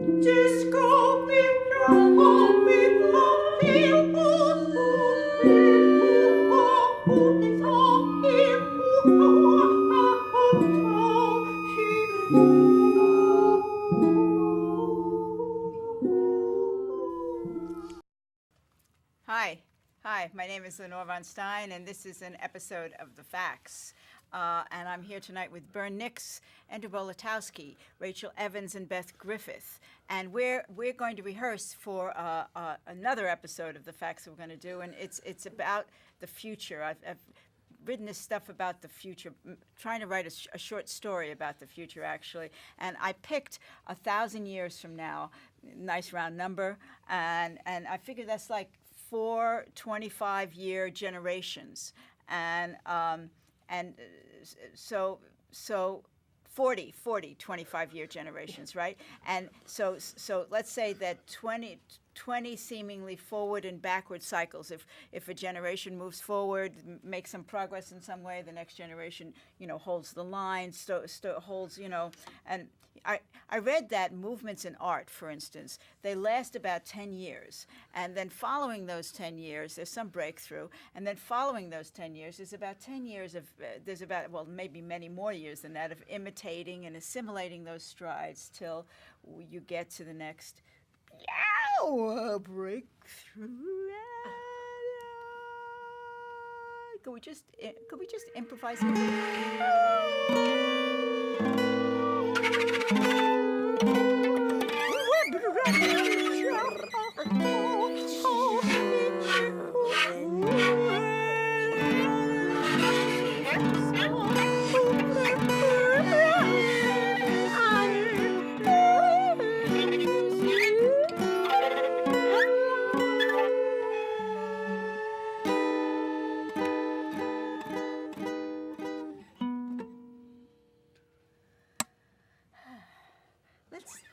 Hi, my name is Lenore Von Stein, and this is an episode of The Facts. And I'm here tonight with Bern Nix, Andrew Bolotowski, Rachel Evans, and Beth Griffith. And we're going to rehearse for another episode of The Facts that we're going to do, and it's about the future. I've written this stuff about the future, trying to write a short story about the future, actually. And I picked 1,000 years from now, nice round number, and I figured that's like 4 25-year generations, and so 40 25-year generations, right? And so let's say that 20 seemingly forward and backward cycles. If a generation moves forward, makes some progress in some way, the next generation, holds the line, holds, and I read that movements in art, for instance, they last about 10 years. And then following those 10 years, there's some breakthrough. And then following those 10 years, there's about 10 years of, maybe many more years than that, of imitating and assimilating those strides till you get to the next breakthrough. Could we just improvise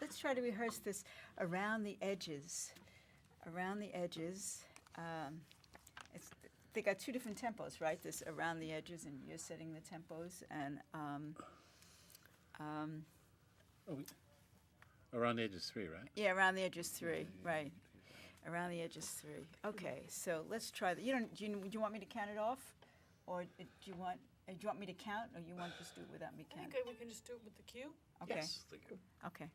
Let's try to rehearse this around the edges. They got two different tempos, right? This around the edges, and you're setting the tempos, and around the edges 3, right? Yeah, around the edges 3, right? Around the edges 3. Okay, so let's try that. Do you want me to count it off, or do you want me to count, or you want to just do it without me counting? I think we can just do it with the cue. Okay. Yes, the cue. Okay.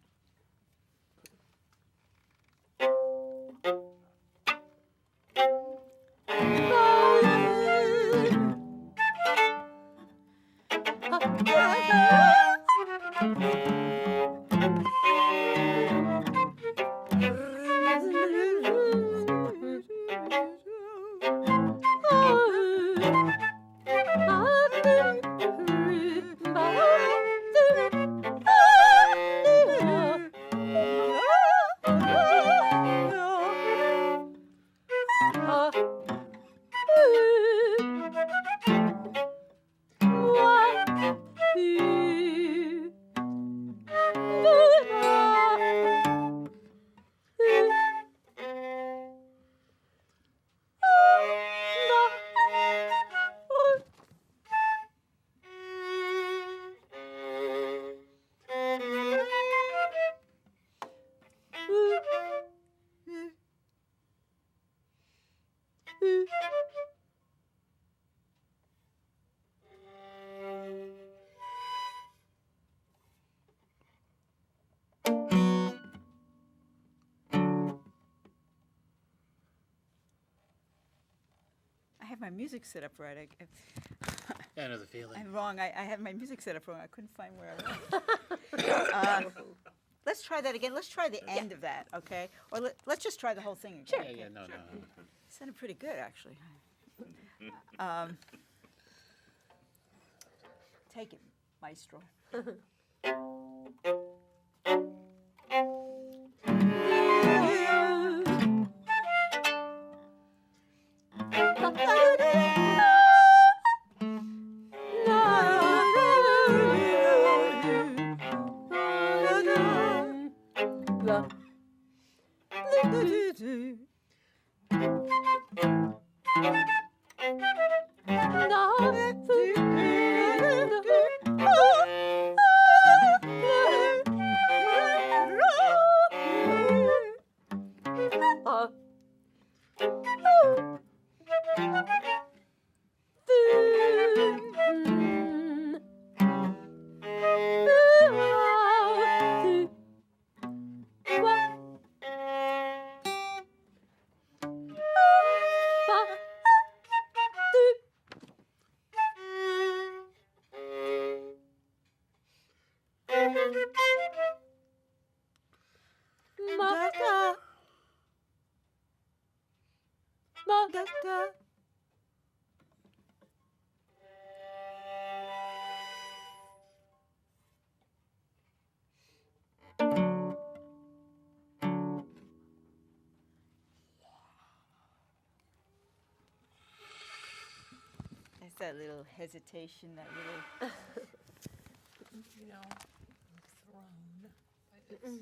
I have my music set up right. I know the feeling. I'm wrong. I have my music set up wrong. I couldn't find where I was. Let's try that again. Let's try the end of that, okay? Or let's just try the whole thing again. Yeah, no. It sounded pretty good, actually. Take it, maestro. Da, da. Da, da. That's that little hesitation, that little. You know, thrown. But it's,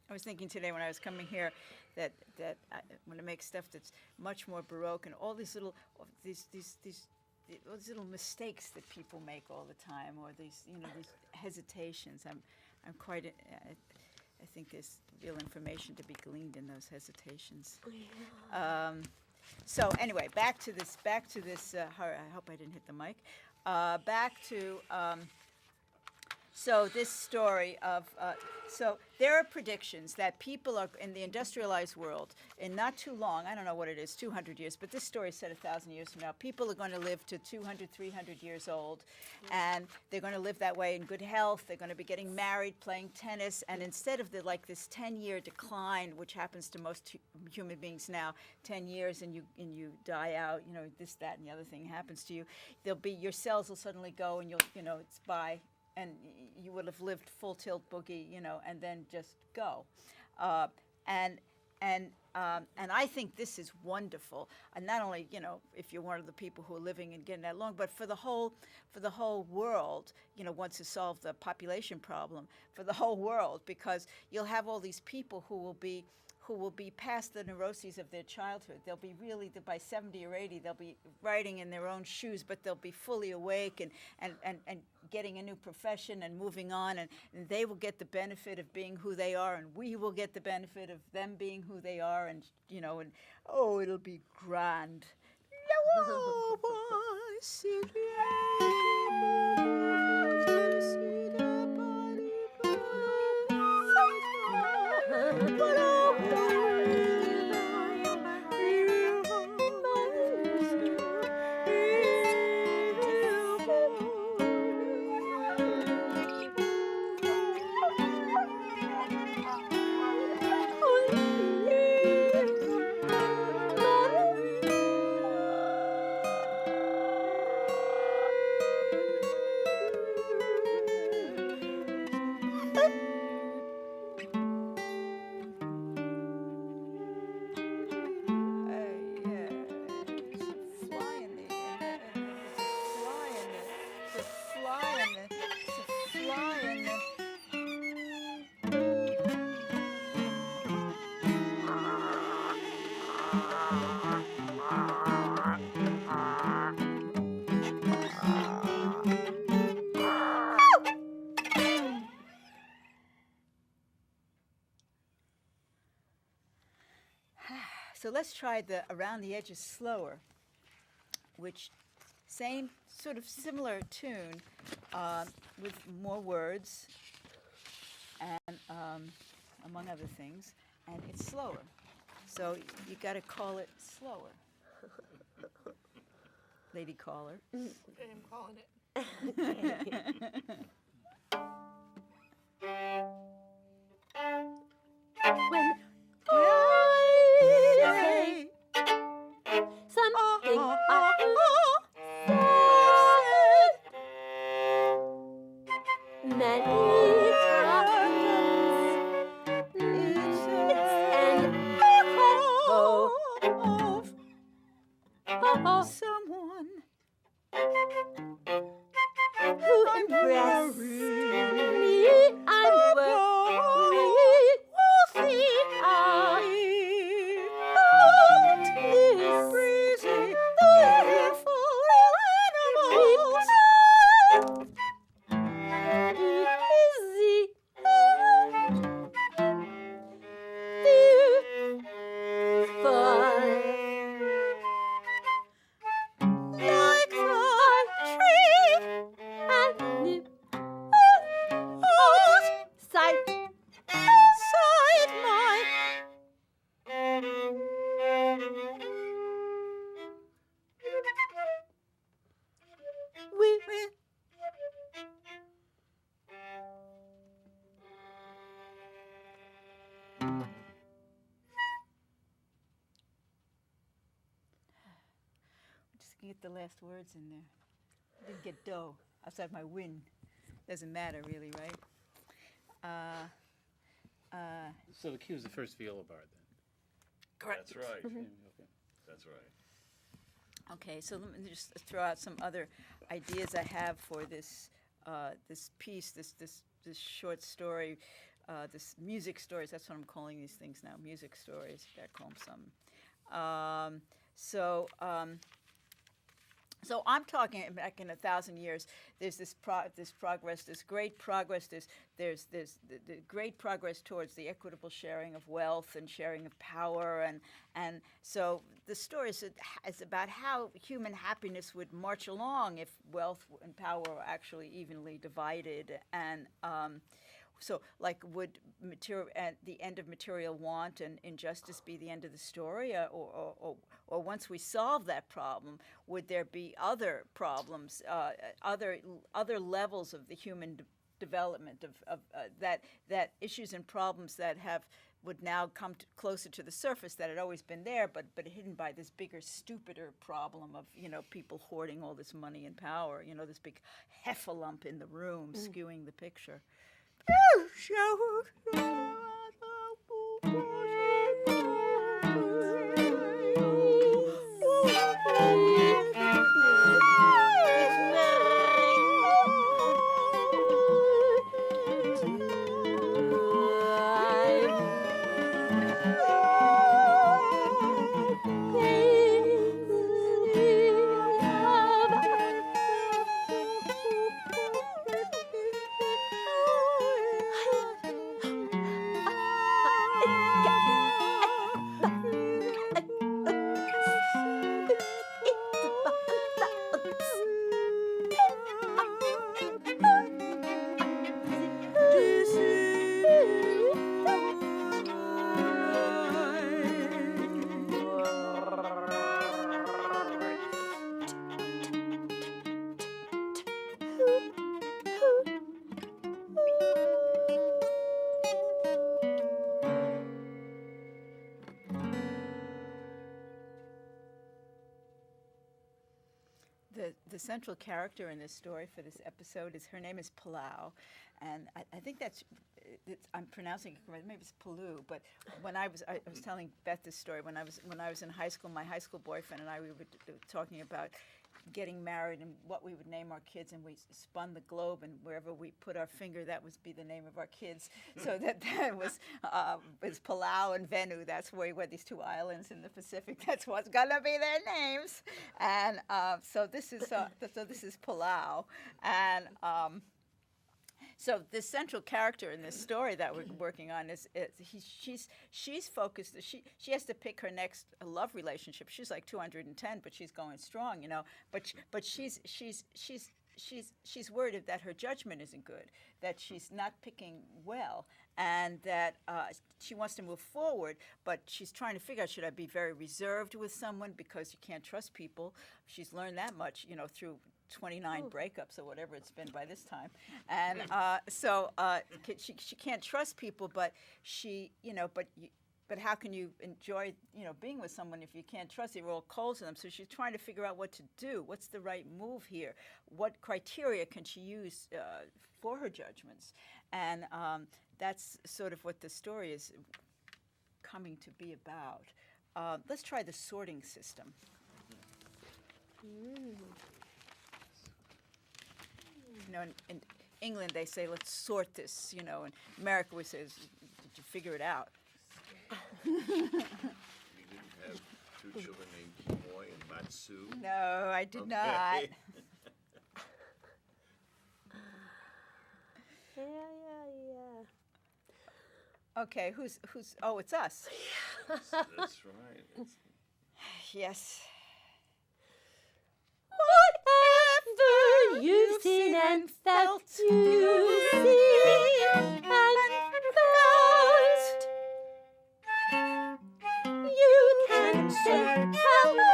I was thinking today when I was coming here that I want to make stuff that's much more Baroque and all these little these all these little mistakes that people make all the time, or these these hesitations. I'm quite. I think there's real information to be gleaned in those hesitations. So anyway, back to this. I hope I didn't hit the mic. Back to. So this story of, so there are predictions that people are, in the industrialized world, in not too long, I don't know what it is, 200 years, but this story said 1,000 years from now, people are going to live to 200, 300 years old, and they're going to live that way in good health, they're going to be getting married, playing tennis, and instead of this 10-year decline, which happens to most human beings now, 10 years and you die out, this, that, and the other thing happens to you, your cells will suddenly go and it's bye. And you would have lived full tilt boogie, and then just go, and I think this is wonderful. And not only, if you're one of the people who are living and getting that long, but for the whole world, once you solve the population problem, for the whole world, because you'll have all these people who will be past the neuroses of their childhood. They'll be really, by 70 or 80, they'll be riding in their own shoes, but they'll be fully awake and getting a new profession and moving on, and they will get the benefit of being who they are, and we will get the benefit of them being who they are, and oh, it'll be grand. So let's try the around the edges slower, which same sort of similar tune with more words and among other things, and it's slower. So you got to call it slower. Lady caller. I'm calling it. When I say something I've said many times, it's an echo of Someone who impressed get the last words in there. I didn't get dough outside my win. Doesn't matter really, right? So the cue is the first viola bar then. Correct. That's right. Okay. That's right. Okay, so let me just throw out some other ideas I have for this this piece, this short story, this music stories. That's what I'm calling these things now, music stories. Gotta call them something. So I'm talking back in 1,000 years. There's this progress, this great progress. There's the great progress towards the equitable sharing of wealth and sharing of power, and so the story is about how human happiness would march along if wealth and power were actually evenly divided, and so, like, would at the end of material want and injustice be the end of the story, or once we solve that problem, would there be other problems, other levels of the human development of that issues and problems that would now come closer to the surface that had always been there, but hidden by this bigger, stupider problem of people hoarding all this money and power, this big heffalump in the room skewing the picture. The central character in this story for this episode her name is Palau, and I think I'm pronouncing it correctly. Maybe it's Palau, but when I was telling Beth this story when I was in high school. My high school boyfriend and I, we were talking about getting married and what we would name our kids, and we spun the globe, and wherever we put our finger, that would be the name of our kids. So that was Palau and Venu. That's where these two islands in the Pacific. That's what's gonna be their names. And so this is Palau, and so the central character in this story that we're working on she's focused. She has to pick her next love relationship. She's like 210, but she's going strong, But she's worried that her judgment isn't good, that she's not picking well, and that she wants to move forward, but she's trying to figure out, should I be very reserved with someone because you can't trust people? She's learned that much, through 29 breakups or whatever it's been by this time, and she can't trust people, but but how can you enjoy being with someone if you can't trust? You're all cold to them. So she's trying to figure out what to do. What's the right move here? What criteria can she use for her judgments? And that's sort of what the story is coming to be about. Let's try the sorting system. In England they say, let's sort this, In America we say, did you figure it out? You didn't have two children named Kimoy and Matsu? No, I did not. Yeah. Okay, who's? Oh, it's us. That's right. Yes. Whatever you've seen and felt, you see and felt. You can say hello,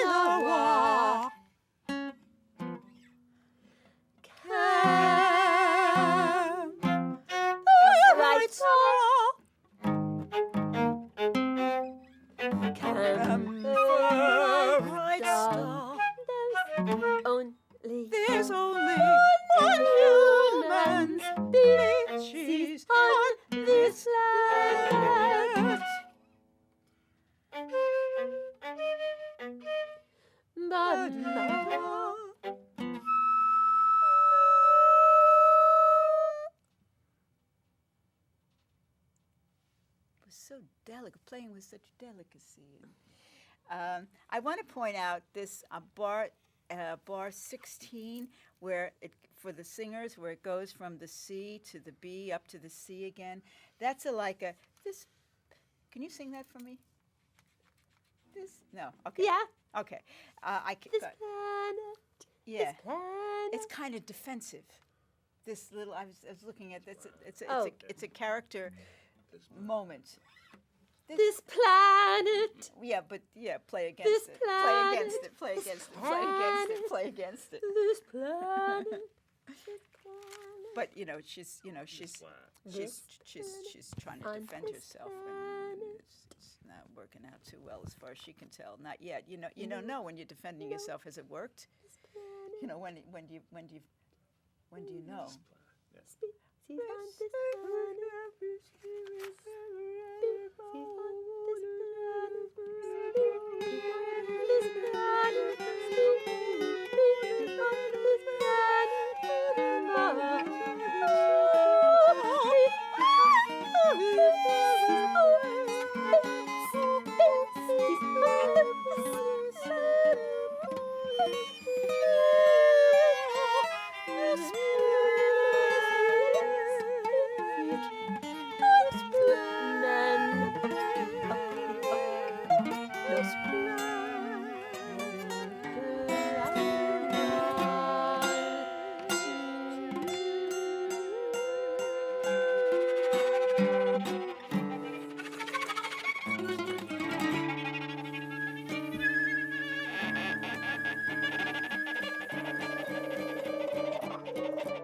Shallowa. Camphor. so delicate, playing with such delicacy. I want to point out this bar 16, where it for the singers, where it goes from the C to the B up to the C again. That's this. Can you sing that for me? This no. Okay. Yeah. Okay. This planet. Yeah. This planet. It's kind of defensive. This little, I was looking at this. Oh. It's a character moment. This planet. Yeah, but play against This it. planet. Play against it. Play against it. Play against it. Play against it. This planet. This planet. But she's trying to on defend this herself, and it's not working out too well as far as she can tell. Not yet. You don't know when you're defending yourself. Has it worked? This planet. When do you know? She's on this planet.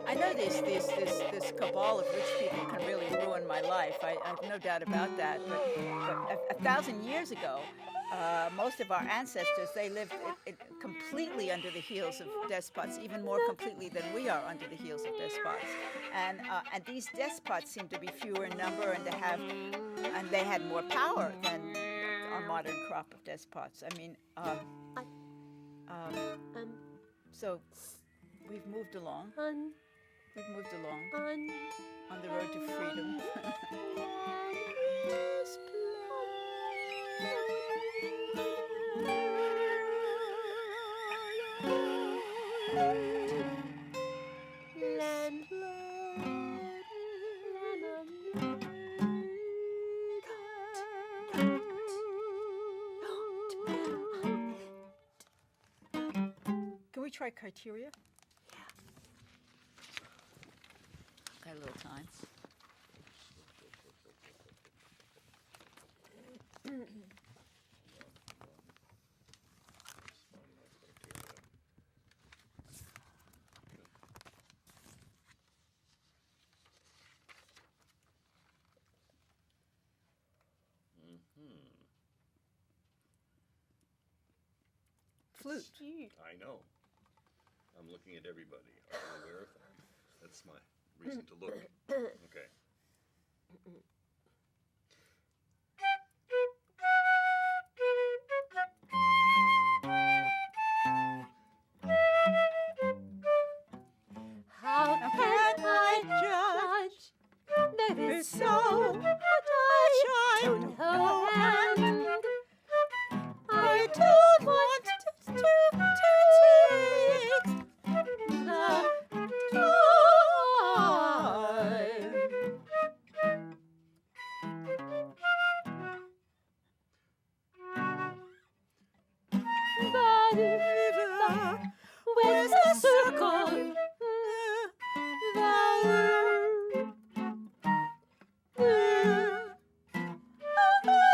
I know this cabal of rich people can really ruin my life. I have no doubt about that. But 1,000 years ago, most of our ancestors, they lived completely under the heels of despots, even more completely than we are under the heels of despots. And these despots seem to be fewer in number, and they had more power than our modern crop of despots. I mean, so we've moved along. We've moved along on the road to freedom. Can we try criteria? Got a little time. Flute. I know. I'm looking at everybody. Are you aware of that? That's my reason to look. Okay. How can I judge? There is so much I don't know, and I don't want to take the time. The river with a circle. The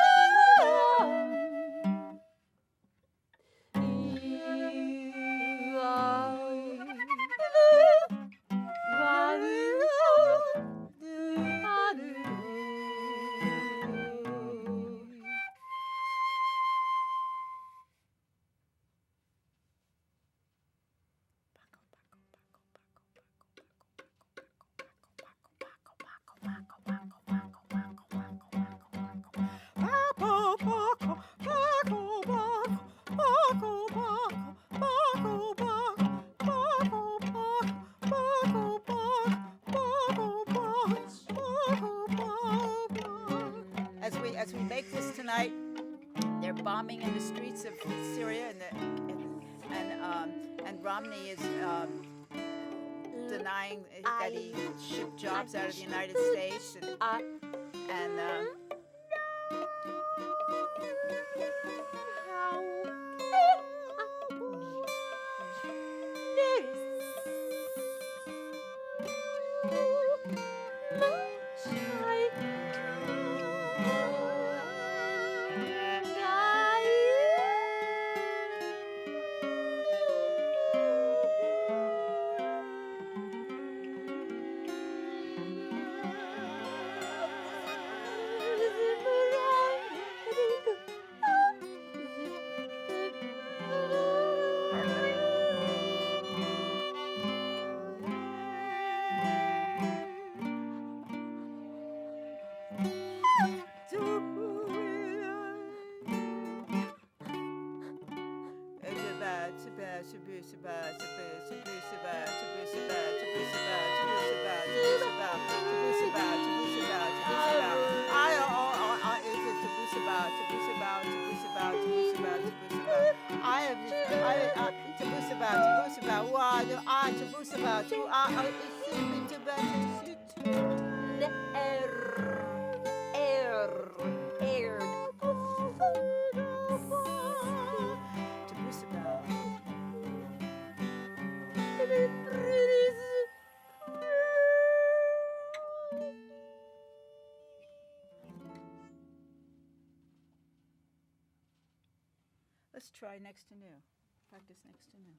bombing in the streets of Syria, and Romney is denying that he shipped jobs out of the United States, and let's try next to new. Practice next to new.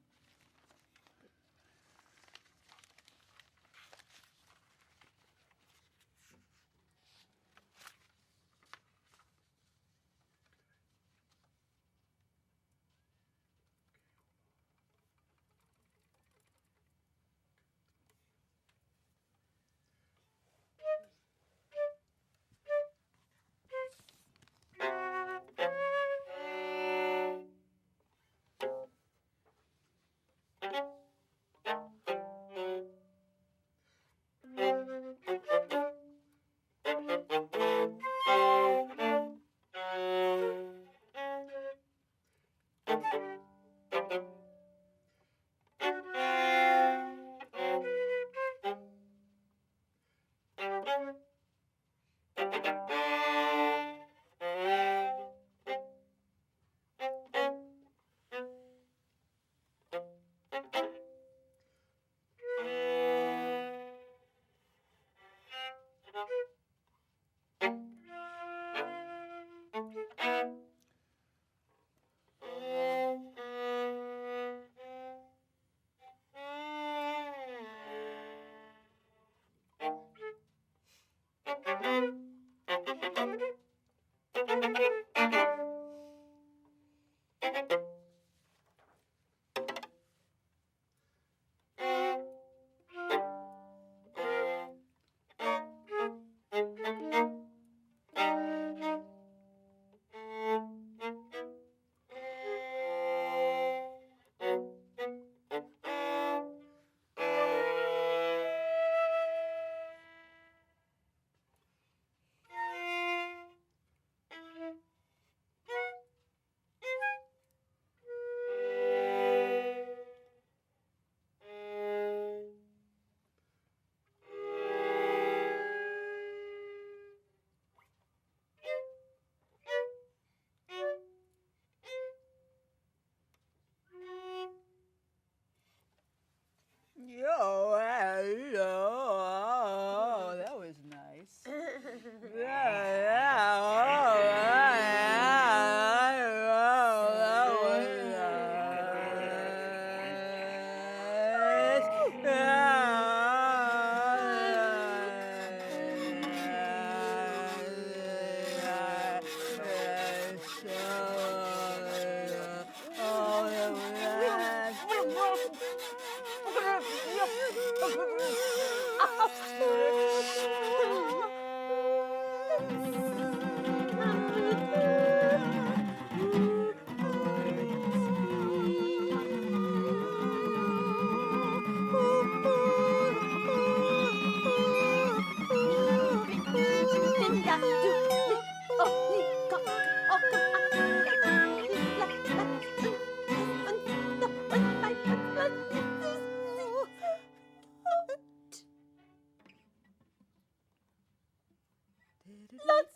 Lass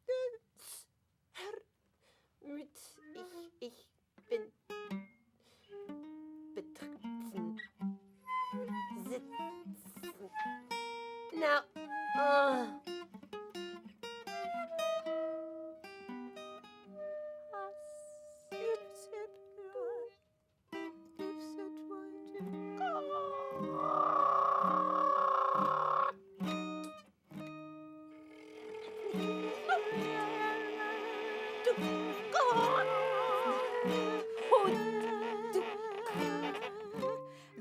es. Herr, ich bin betreten. Sitzen. Now,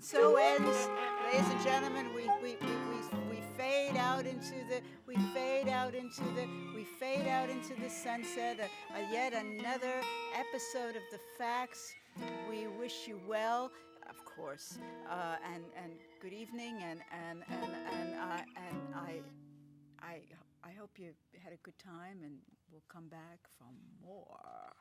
And so ends, ladies and gentlemen, we fade out into the, we fade out into the sunset, yet another episode of The Facts. We wish you well, of course, and good evening, and I hope you had a good time, and we'll come back for more.